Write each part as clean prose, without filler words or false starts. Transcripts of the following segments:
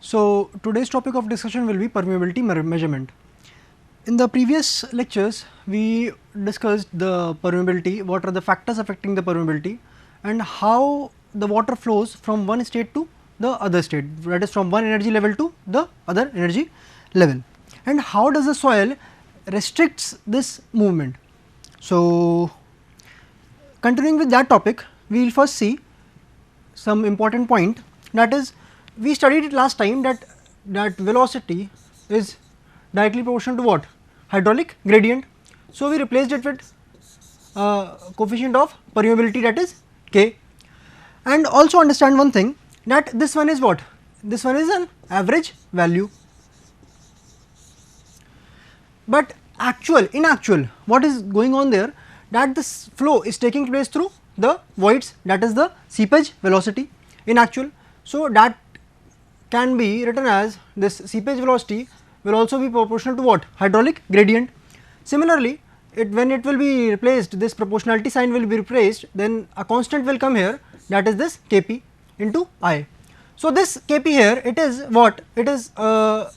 So, today's topic of discussion will be permeability measurement. In the previous lectures, we discussed the permeability, what are the factors affecting the permeability, and how the water flows from one state to the other state, that is from one energy level to the other energy level, and how does the soil restricts this movement. So, continuing with that topic, we will first see some important point, that is we studied it last time that velocity is directly proportional to what? Hydraulic gradient. So, we replaced it with coefficient of permeability, that is K, and also understand one thing, that this one is what? This one is an average value, but in actual what is going on there, that this flow is taking place through the voids, that is the seepage velocity in actual. So, that can be written as this seepage velocity will also be proportional to what? Hydraulic gradient. Similarly, when it will be replaced, this proportionality sign will be replaced, then a constant will come here, that is this Kp into I. So, this Kp here, it is what? It is a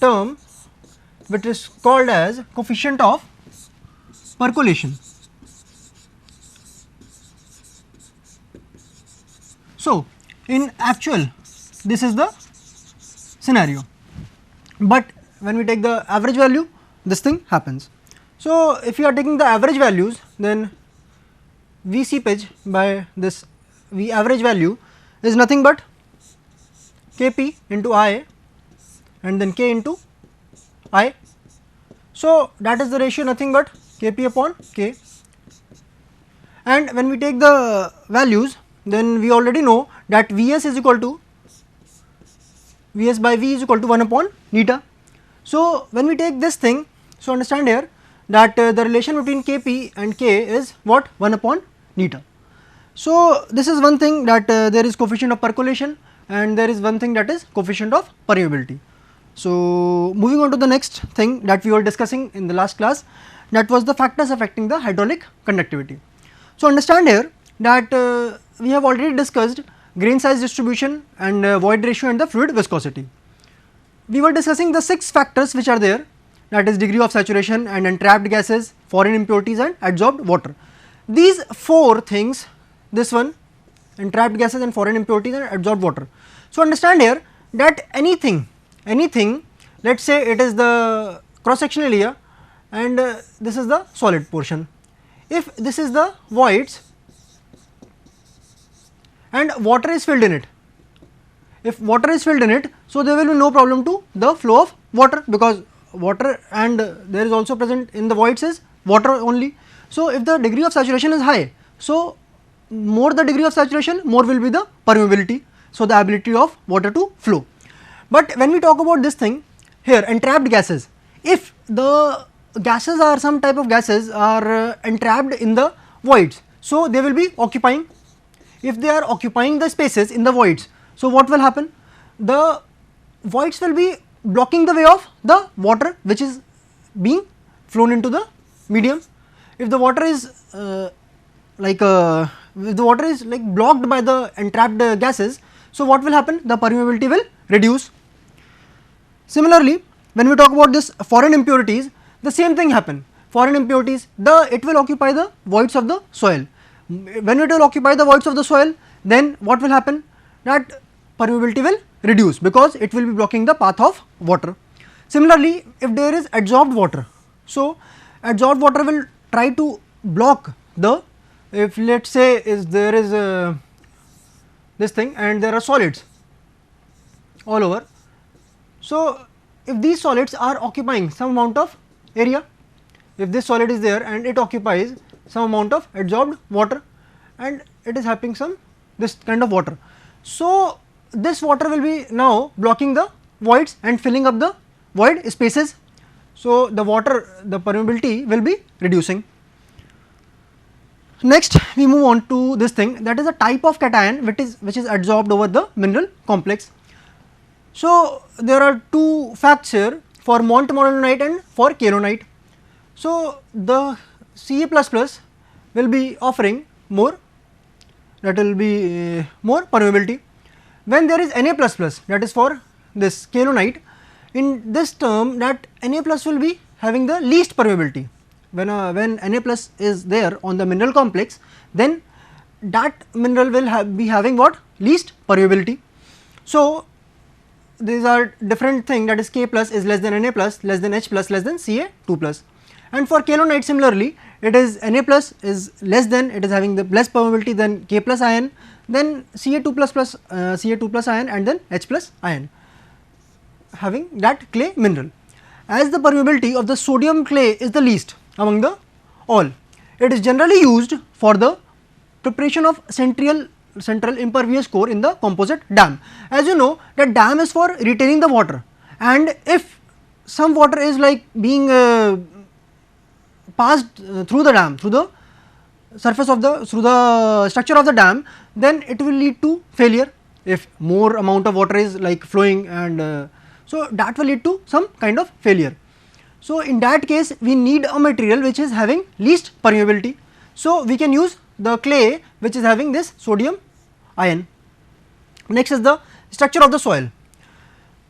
term which is called as coefficient of percolation. So, in actual this is the scenario, but when we take the average value, this thing happens. So, if you are taking the average values, then V seepage by this V average value is nothing but Kp into I and then K into I. So, that is the ratio nothing but Kp upon K, and when we take the values, then we already know that Vs is equal to Vs by V is equal to 1 upon neta. So, when we take this thing, so understand here that the relation between Kp and K is what? 1 upon neta. So, this is one thing, that there is coefficient of percolation and there is one thing, that is coefficient of permeability. So, moving on to the next thing that we were discussing in the last class, that was the factors affecting the hydraulic conductivity. So, understand here that we have already discussed grain size distribution and void ratio and the fluid viscosity. We were discussing the 6 factors which are there, that is degree of saturation and entrapped gases, foreign impurities and adsorbed water. These 4 things, this one, entrapped gases and foreign impurities and adsorbed water. So, understand here that anything let us say it is the cross sectional area and this is the solid portion. If this is the voids and water is filled in it, if water is filled in it, so there will be no problem to the flow of water, because water and there is also present in the voids is water only. So, if the degree of saturation is high, so more the degree of saturation, more will be the permeability, so the ability of water to flow. But when we talk about this thing here, entrapped gases, if the gases are some type of gases are entrapped in the voids, so they will be occupying. If they are occupying the spaces in the voids, so what will happen? The voids will be blocking the way of the water which is being flown into the medium. If the water is blocked by the entrapped gases, so what will happen? The permeability will reduce. Similarly, when we talk about this foreign impurities, the same thing happen. Foreign impurities, it will occupy the voids of the soil. When it will occupy the voids of the soil, then what will happen? That permeability will reduce, because it will be blocking the path of water. Similarly, if there is adsorbed water, so adsorbed water will try to block the, if let us say there is this thing and there are solids all over. So, if these solids are occupying some amount of area, if this solid is there and it occupies some amount of adsorbed water and it is having some this kind of water, so this water will be now blocking the voids and filling up the void spaces. So, the permeability will be reducing. Next, we move on to this thing, that is a type of cation which is adsorbed over the mineral complex. So, there are 2 facts here for montmorillonite and for kaolinite. So, the Ca++ will be offering more, that will be more permeability. when there is Na plus plus, that is for this kaolinite, in this term that Na plus will be having the least permeability. When Na plus is there on the mineral complex, then that mineral will be having what? Least permeability. So, these are different thing, that is K plus is less than Na plus, less than H plus, less than Ca2 plus. And for kaolinite similarly, it is Na plus is less than, it is having the less permeability than K plus ion, then Ca2 plus plus Ca2 plus ion, and then H plus ion, having that clay mineral. As the permeability of the sodium clay is the least among the all, it is generally used for the preparation of central impervious core in the composite dam. As you know that dam is for retaining the water, and if some water is like being passed through the dam, through the surface of the, through the structure of the dam, then it will lead to failure if more amount of water is like flowing, and so that will lead to some kind of failure. So, in that case we need a material which is having least permeability. So, we can use the clay which is having this sodium ion. Next is the structure of the soil.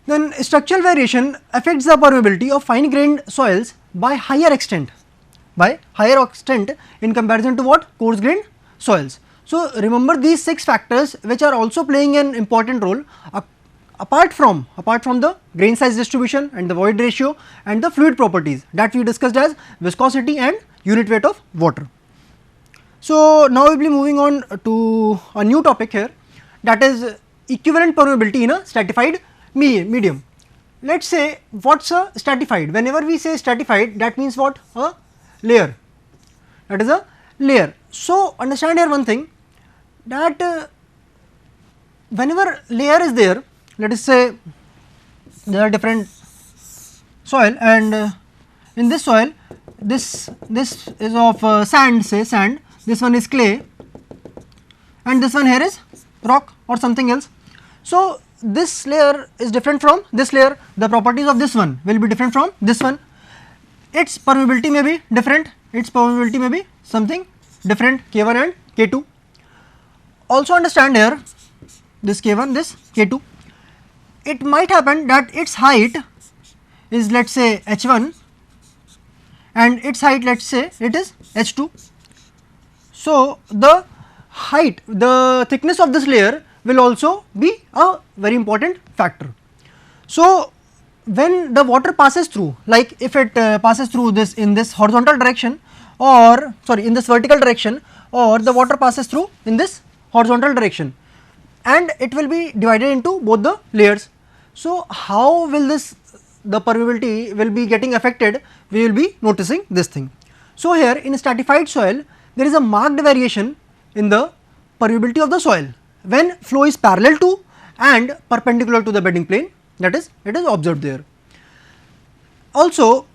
Then structural variation affects the permeability of fine grained soils by higher extent in comparison to what? Coarse grained soils. So, remember these 6 factors which are also playing an important role apart from the grain size distribution and the void ratio and the fluid properties that we discussed as viscosity and unit weight of water. So, now we will be moving on to a new topic here, that is equivalent permeability in a stratified medium. Let us say what is a stratified. Whenever we say stratified, that means what? A layer, that is a layer. So, understand here one thing, that whenever layer is there, let us say there are different soil, and in this soil this is of sand, say sand, this one is clay, and this one here is rock or something else. So, this layer is different from this layer, the properties of this one will be different from this one, its permeability may be different, its permeability may be something different, K1 and K2. Also understand here this K1, this K2, it might happen that its height is, let us say H1 and its height, let us say it is H2. So, the height, the thickness of this layer will also be a very important factor. So, when the water passes through, like if it passes through this in this horizontal direction, or sorry in this vertical direction, or the water passes through in this horizontal direction, and it will be divided into both the layers. So, how will this, the permeability will be getting affected, we will be noticing this thing. So, here in stratified soil there is a marked variation in the permeability of the soil when flow is parallel to and perpendicular to the bedding plane, that is it is observed there. Also,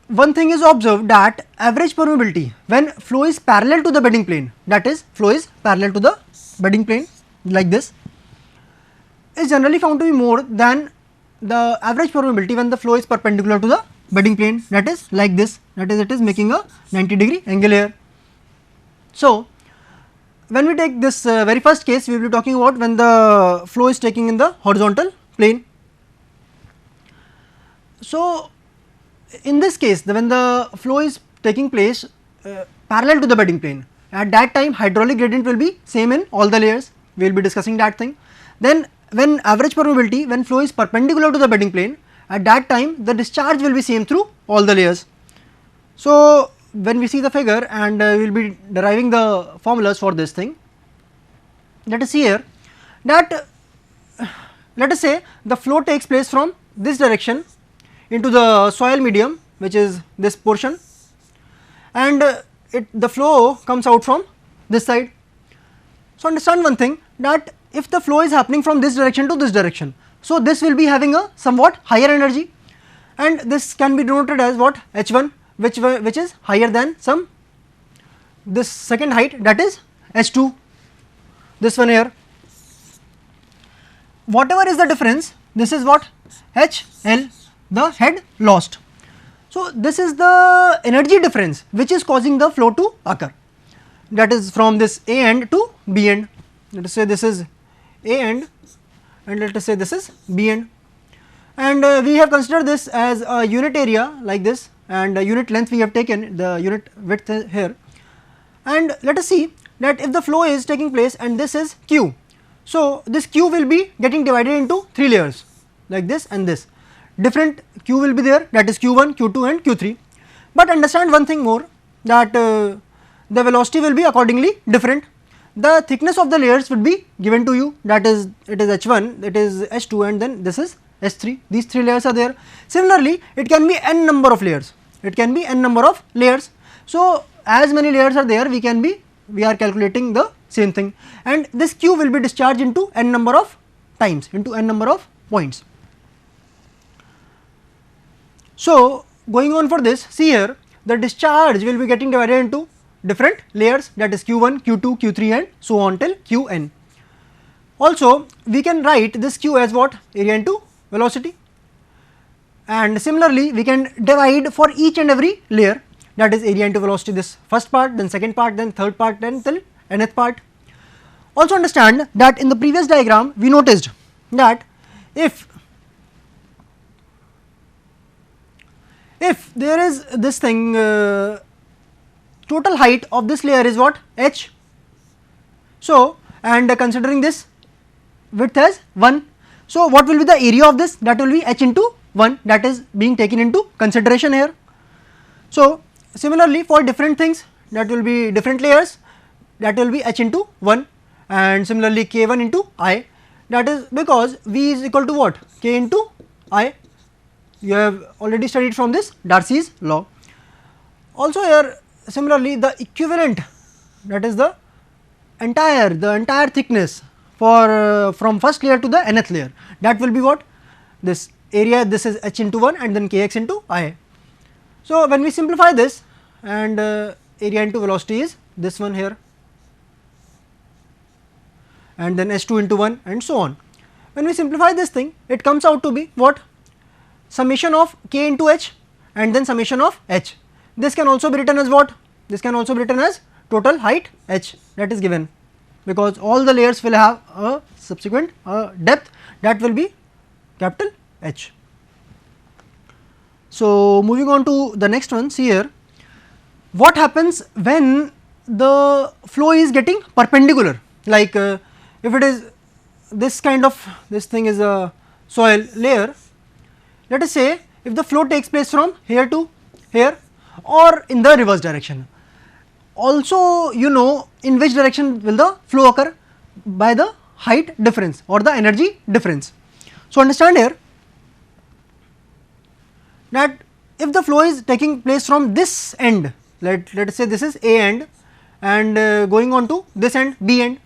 one thing is observed, that average permeability when flow is parallel to the bedding plane, that is flow is parallel to the bedding plane like this, is generally found to be more than the average permeability when the flow is perpendicular to the bedding plane, that is like this, that is it is making a 90-degree angle here. So, when we take this very first case, we will be talking about when the flow is taking in the horizontal plane. So, in this case when the flow is taking place parallel to the bedding plane, at that time hydraulic gradient will be same in all the layers, we will be discussing that thing. Then when average permeability when flow is perpendicular to the bedding plane, at that time the discharge will be same through all the layers. So, when we see the figure, and we will be deriving the formulas for this thing, let us see here that let us say the flow takes place from this direction into the soil medium, which is this portion, and the flow comes out from this side. So, understand one thing, that if the flow is happening from this direction to this direction, so this will be having a somewhat higher energy, and this can be denoted as what? H1, which is higher than some this second height, that is H2, this one here. Whatever is the difference, this is what? HL, the head lost. So, this is the energy difference which is causing the flow to occur, that is from this A end to B end. Let us say this is A end and let us say this is B end, and we have considered this as a unit area like this, and unit length we have taken the unit width here, and let us see that if the flow is taking place and this is Q. So, this Q will be getting divided into 3 layers like this and this, different Q will be there, that is Q1, Q2 and Q3, but understand one thing more, that the velocity will be accordingly different. The thickness of the layers would be given to you, that is it is H1, it is H2 and then this is H3, these 3 layers are there. Similarly, it can be n number of layers, it can be n number of layers. So, as many layers are there, we are calculating the same thing, and this Q will be discharged into n number of times, into n number of points. So, going on for this, see here the discharge will be getting divided into different layers, that is Q1, Q2, Q3 and so on till Qn. Also, we can write this Q as what? Area into velocity, and similarly we can divide for each and every layer, that is area into velocity, this first part, then second part, then third part, then till nth part. Also understand that in the previous diagram we noticed that if there is this thing, total height of this layer is what? H. So, and considering this width as 1, so what will be the area of this? That will be H into 1, that is being taken into consideration here. So, similarly for different things, that will be different layers, that will be H into 1, and similarly K1 into I, that is because V is equal to what? K into I, you have already studied from this Darcy's law. Also here similarly the equivalent, that is the entire thickness for from first layer to the nth layer, that will be what? This area, this is H into 1 and then Kx into I. So, when we simplify this, and area into velocity is this one here, and then H2 into 1 and so on. When we simplify this thing, it comes out to be what? Summation of K into H and then summation of H. This can also be written as what? This can also be written as total height H, that is given, because all the layers will have a subsequent depth, that will be capital H. So, moving on to the next one, see here what happens when the flow is getting perpendicular, like if it is this kind of, this thing is a soil layer, let us say if the flow takes place from here to here or in the reverse direction. Also you know in which direction will the flow occur? By the height difference or the energy difference. So, understand here that if the flow is taking place from this end, let us say this is A end and going on to this end B end.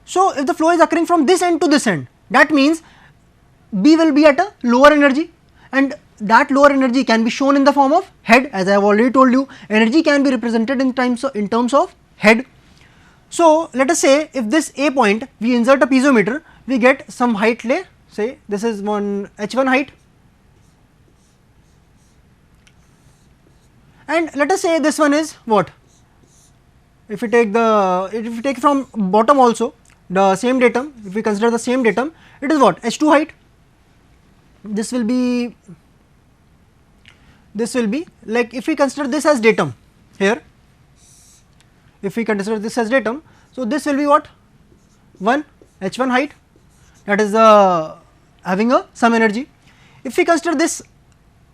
So, if the flow is occurring from this end to this end, that means B will be at a lower energy, and that lower energy can be shown in the form of head, as I have already told you, energy can be represented in terms of head. So, let us say if this A point we insert a piezometer, we get some height, say this is one H1 height, and let us say this one is what? If we take from bottom also the same datum, if we consider the same datum, it is what? H2 height. This will be like, if we consider this as datum here, if we consider this as datum, so this will be what? 1 H1 height, that is having some energy. If we consider this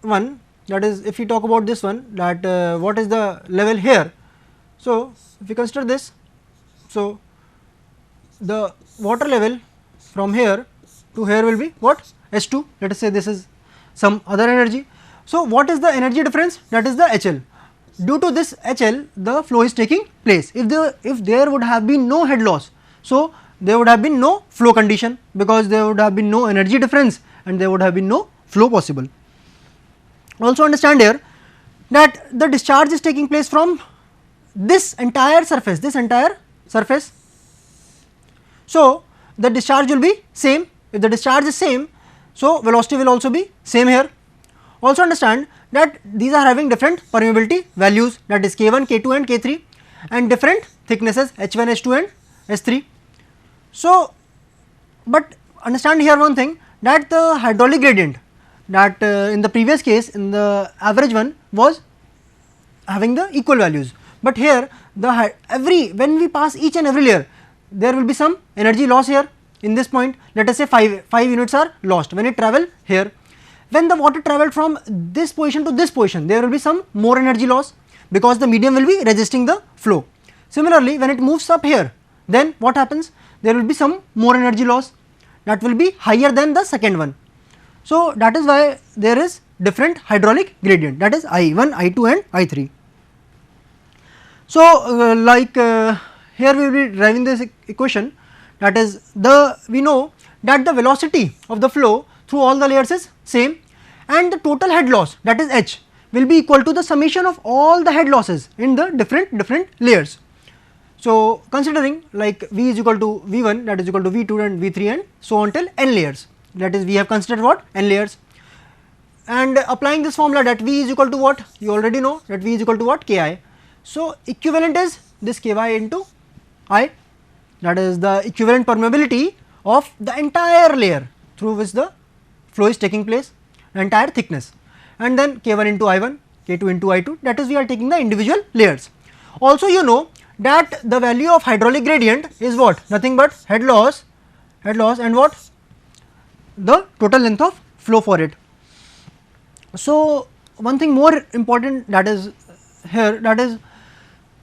one, that is if we talk about this one, that what is the level here. So, if we consider this, so the water level from here to here will be what? H2, let us say this is some other energy. So, what is the energy difference? That is the HL. Due to this HL, the flow is taking place. If there would have been no head loss, so there would have been no flow condition, because there would have been no energy difference and there would have been no flow possible. Also understand here that the discharge is taking place from this entire surface, So, the discharge will be same. If the discharge is same, so velocity will also be same here. Also understand that these are having different permeability values, that is K1, K2 and K3, and different thicknesses H1, H2 and H3. So, but understand here one thing, that the hydraulic gradient, that in the previous case, in the average one, was having the equal values, but here the when we pass each and every layer, there will be some energy loss here. In this point, let us say 5 units are lost when it travel here. When the water travelled from this position to this position, there will be some more energy loss, because the medium will be resisting the flow. Similarly, when it moves up here, then what happens? There will be some more energy loss, that will be higher than the second one. So that is why there is different hydraulic gradient, that is I1, I2 and I3. So here we will be deriving this equation, that is we know that the velocity of the flow through all the layers is same, and the total head loss, that is H, will be equal to the summation of all the head losses in the different layers. So considering like V is equal to V1, that is equal to V2 and V3 and so on till n layers, that is we have considered what, n layers, and applying this formula, that V is equal to what, you already know that V is equal to what, Ki. So equivalent is this Ky into I, that is the equivalent permeability of the entire layer through which the flow is taking place, the entire thickness, and then K1 into I1, K2 into I2, that is we are taking the individual layers. Also you know that the value of hydraulic gradient is what, nothing but head loss and what, the total length of flow for it. So one thing more important, that is here, that is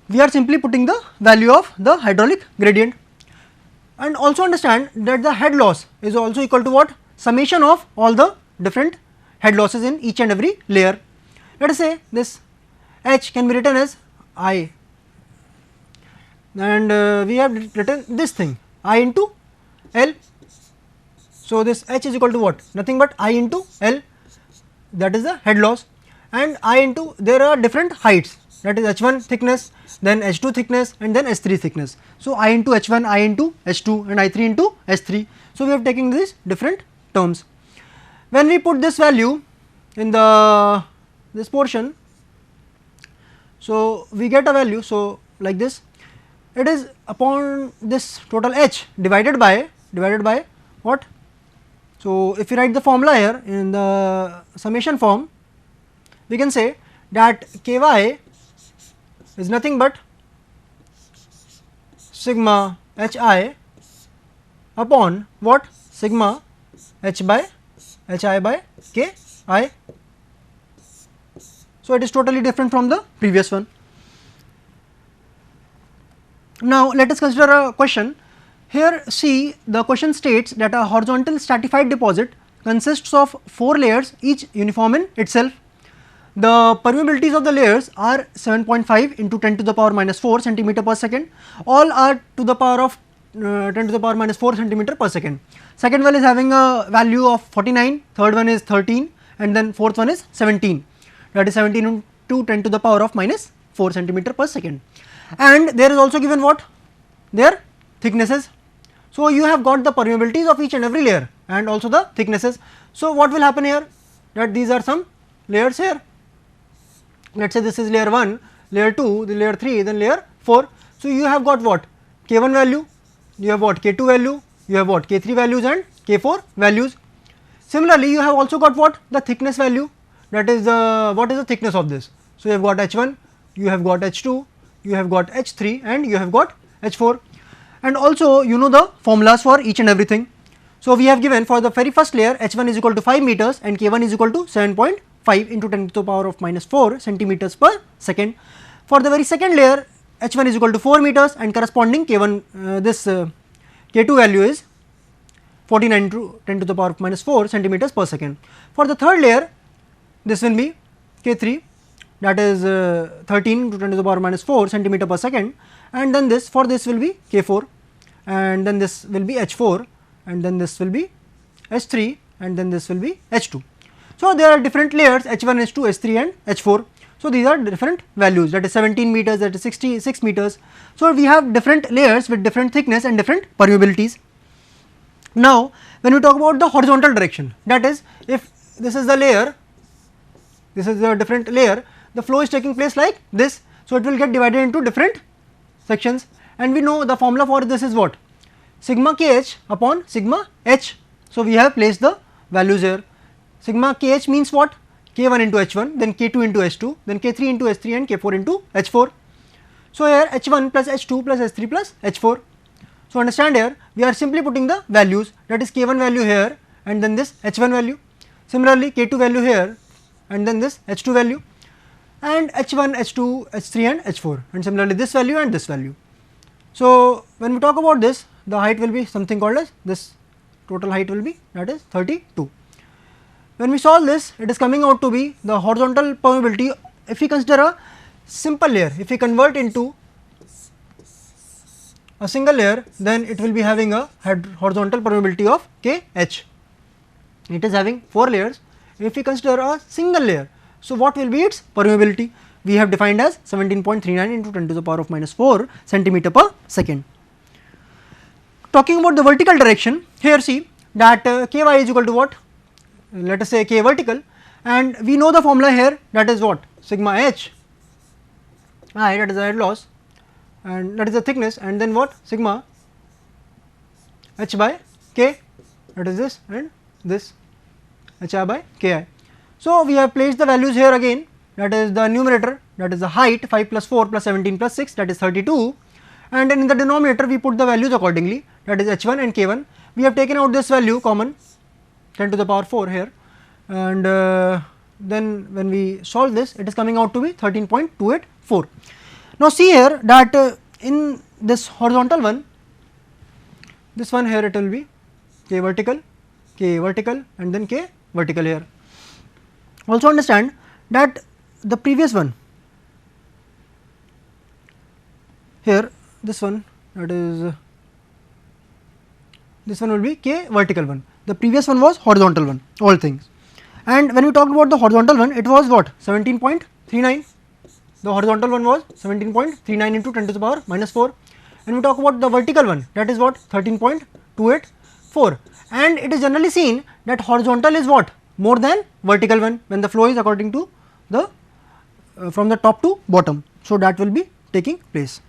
we are simply putting the value of the hydraulic gradient, and also understand that the head loss is also equal to what, summation of all the different head losses in each and every layer. Let us say this H can be written as I, and we have written this thing I into L. So this H is equal to what, nothing but I into L, that is the head loss, and I into, there are different heights, that is H1 thickness, then H2 thickness, and then H3 thickness. So I into H1, I into H2 and I3 into H3. So we have taken these different terms. When we put this value in this portion, so we get a value, so like this, it is upon this total H divided by what. So if we write the formula here in the summation form, we can say that Ky is nothing but sigma Hi upon what, sigma Hi by Ki. So it is totally different from the previous one. Now let us consider a question. Here see, the question states that a horizontal stratified deposit consists of 4 layers, each uniform in itself. The permeabilities of the layers are 7.5 into 10 to the power minus 4 centimeter per second, all are to the power of 10 to the power minus 4 centimeter per second. Second one is having a value of 49, third one is 13, and then fourth one is 17, that is 17 into 10 to the power of minus 4 centimeter per second. And there is also given what, their thicknesses. So you have got the permeabilities of each and every layer and also the thicknesses. So what will happen here, that these are some layers here, let us say this is layer 1, layer 2, the layer 3, then layer 4. So you have got what, K1 value, you have what, K2 value, you have what, K3 values and K4 values. Similarly you have also got what, the thickness value, that is what is the thickness of this. So you have got H1, you have got H2, you have got H3 and you have got H4, and also you know the formulas for each and everything. So we have given for the very first layer H1 is equal to 5 meters and K1 is equal to 7.5 into 10 to the power of minus 4 centimeters per second. For the very second layer H1 is equal to 4 meters and corresponding K1 K2 value is 49 into 10 to the power of minus 4 centimeters per second. For the third layer this will be K3, that is 13 into 10 to the power minus 4 centimeter per second, and then this, for this will be K4, and then this will be H4, and then this will be H3, and then this will be H2. So there are different layers H1, H2, H3 and H4. So these are different values, that is 17 meters, that is 66 meters. So we have different layers with different thickness and different permeabilities. Now when we talk about the horizontal direction, that is if this is the layer, this is the different layer, the flow is taking place like this. So it will get divided into different sections, and we know the formula for this is what, sigma Kh upon sigma H, So, we have placed the values here. Sigma kh means what? K1 into H1, then K2 into H2, then K3 into H3 and K4 into H4. So, here H1 plus H2 plus H3 plus H4. So, understand here we are simply putting the values, that is K1 value here and then this H1 value. Similarly, K2 value here and then this H2 value, and H1, H2, H3 and H4, and similarly this value and this value. So, when we talk about this, the height will be something called as this, total height will be, that is 32. When we solve this, it is coming out to be the horizontal permeability. If we consider a simple layer, if we convert into a single layer, then it will be having a horizontal permeability of Kh. It is having 4 layers. If we consider a single layer, so what will be its permeability? We have defined as 17.39 into 10 to the power of minus 4 centimeter per second. Talking about the vertical direction, here see that Ky is equal to what? Let us say K vertical, and we know the formula here, that is what? Sigma h I, that is the head loss, and that is the thickness, and then what? Sigma h by k, that is this and this, hi by ki. So, we have placed the values here again, that is the numerator, that is the height 5 plus 4 plus 17 plus 6, that is 32, and then in the denominator we put the values accordingly, that is h1 and k1. We have taken out this value common, 10 to the power 4 here, and then when we solve this, it is coming out to be 13.284. Now, see here that in this horizontal one, this one here it will be K vertical and then K vertical here. Also understand that the previous one here, this one, that is this one will be K vertical one, the previous one was horizontal one, all things. And when we talked about the horizontal one, it was what? 17.39, the horizontal one was 17.39 into 10 to the power minus 4, and we talk about the vertical one, that is what? 13.284, and it is generally seen that horizontal is what? More than vertical one when the flow is according to the from the top to bottom. So, that will be taking place.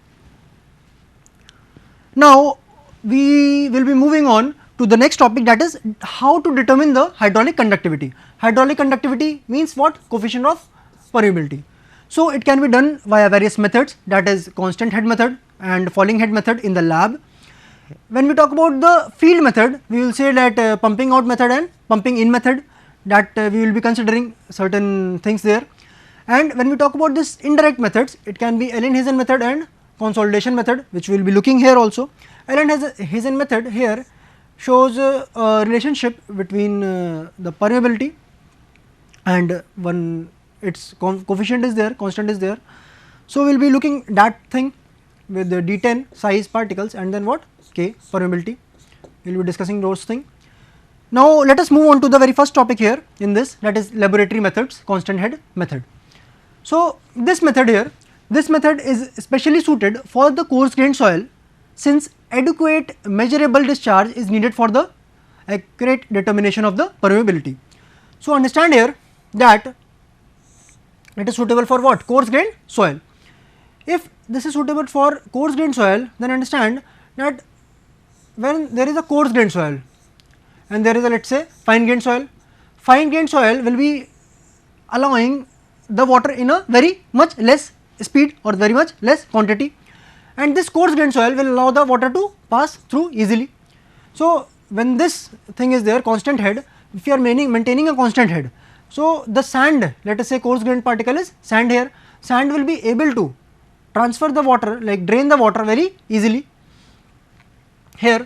Now, we will be moving on to the next topic, that is how to determine the hydraulic conductivity. Hydraulic conductivity means what? Coefficient of permeability. So, it can be done via various methods, that is constant head method and falling head method in the lab. When we talk about the field method, we will say that pumping out method and pumping in method, that we will be considering certain things there. And when we talk about this indirect methods, it can be Allen-Hazen method and consolidation method, which we will be looking here also. Allen-Hazen method here shows a relationship between the permeability and one its coefficient is there, constant is there. So, we will be looking that thing with the D10 size particles and then what? K permeability, we will be discussing those things. Now, let us move on to the very first topic here in this, that is laboratory methods, constant head method. So, this method here, this method is specially suited for the coarse grained soil, since adequate measurable discharge is needed for the accurate determination of the permeability. So, understand here that it is suitable for what? Coarse grained soil. If this is suitable for coarse grained soil, then understand that when there is a coarse grained soil and there is a, let us say, fine grained soil will be allowing the water in a very much less speed or very much less quantity, and this coarse grained soil will allow the water to pass through easily. So, when this thing is there, constant head, if you are maintaining a constant head, so the sand, let us say coarse grained particle is sand here, sand will be able to transfer the water, like drain the water very easily. Here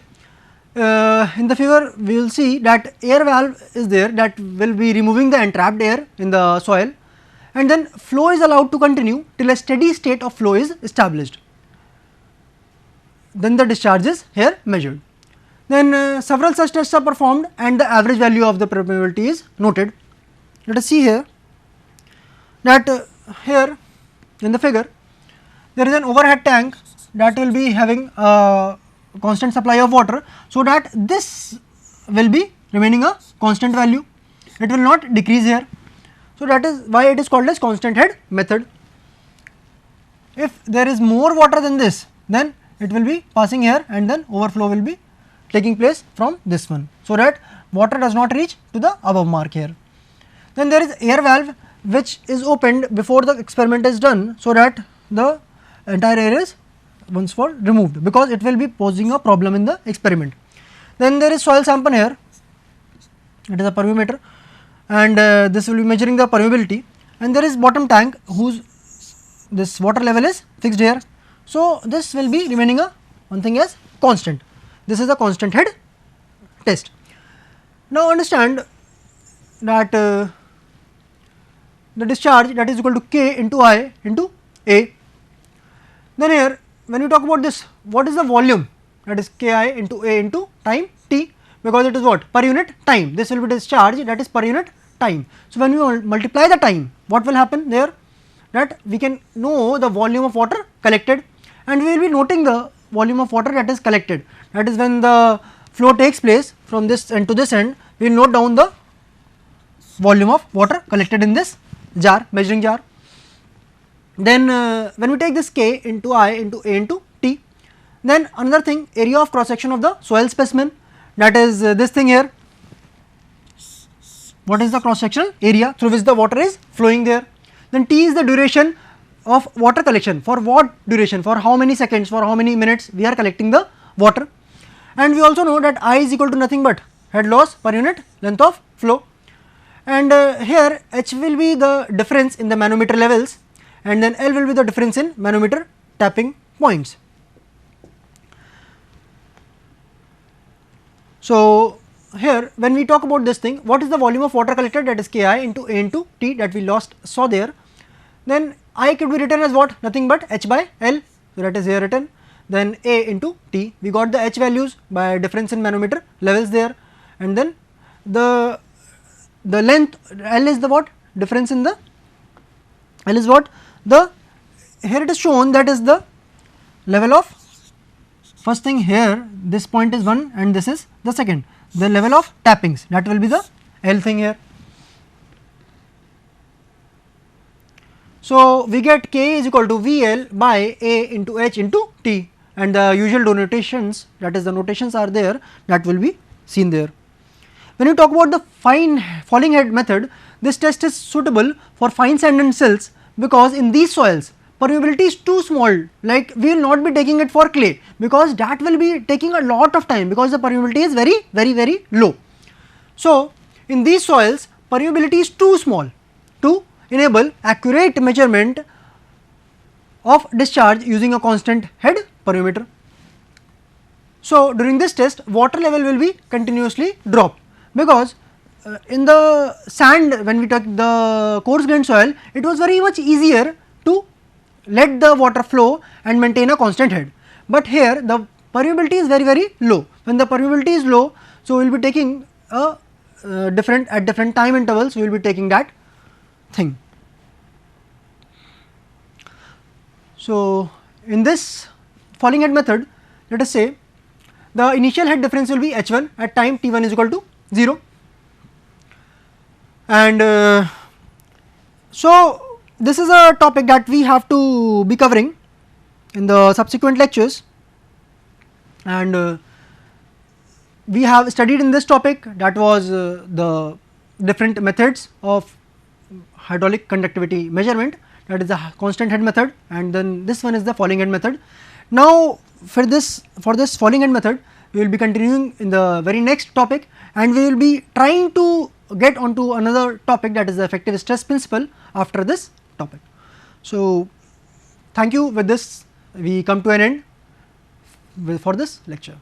in the figure we will see that air valve is there, that will be removing the entrapped air in the soil, and then flow is allowed to continue till a steady state of flow is established. Then the discharge is here measured. Then several such tests are performed and the average value of the permeability is noted. Let us see here that here in the figure there is an overhead tank that will be having a constant supply of water, so that this will be remaining a constant value, it will not decrease here. So, that is why it is called as constant head method. If there is more water than this, then it will be passing here and then overflow will be taking place from this one. So, that water does not reach to the above mark here. Then there is air valve which is opened before the experiment is done, so that the entire air is once for removed, because it will be posing a problem in the experiment. Then there is soil sample here, it is a permeameter, and this will be measuring the permeability, and there is bottom tank whose this water level is fixed here. So, this will be remaining a one thing as constant. This is a constant head test. Now, understand that the discharge, that is equal to K into I into A. Then here when you talk about this, what is the volume, that is K I into A into time T, because it is what, per unit time, this will be discharge, that is per unit time. So, when we multiply the time, what will happen there, that we can know the volume of water collected, and we will be noting the volume of water that is collected, that is when the flow takes place from this end to this end, we will note down the volume of water collected in this jar, measuring jar. Then when we take this K into I into A into T, then another thing, area of cross section of the soil specimen, that is this thing here. What is the cross sectional area through which the water is flowing there? Then T is the duration of water collection, for what duration, for how many seconds, for how many minutes we are collecting the water. And we also know that I is equal to nothing but head loss per unit length of flow, and here H will be the difference in the manometer levels, and then L will be the difference in manometer tapping points. So, here when we talk about this thing, what is the volume of water collected, that is K I into A into T, that we saw there. Then I could be written as what, nothing but H by L, so that is here written. Then A into T, we got the H values by difference in manometer levels there, and then the length L is the what, difference in the L is what, the here it is shown, that is the level of, first thing here this point is 1 and this is the second, the level of tappings, that will be the L thing here. So, we get K is equal to VL by A into H into T, and the usual notations, that is the notations are there, that will be seen there. When you talk about the fine falling head method, this test is suitable for fine sand and silts, because in these soils permeability is too small, like we will not be taking it for clay, because that will be taking a lot of time, because the permeability is very low. So, in these soils permeability is too small to enable accurate measurement of discharge using a constant head permeameter. So, during this test water level will be continuously dropped, because in the sand, when we took the coarse grained soil, it was very much easier to let the water flow and maintain a constant head, but here the permeability is very low. When the permeability is low, so we will be taking a at different time intervals, we will be taking that thing. So, in this falling head method, let us say the initial head difference will be H1 at time T1 is equal to 0, and so this is a topic that we have to be covering in the subsequent lectures, and we have studied in this topic, that was the different methods of hydraulic conductivity measurement, that is the constant head method, and then this one is the falling head method. Now, for this falling head method, we will be continuing in the very next topic, and we will be trying to get onto another topic, that is the effective stress principle, after this topic. So, thank you. With this we come to an end for this lecture.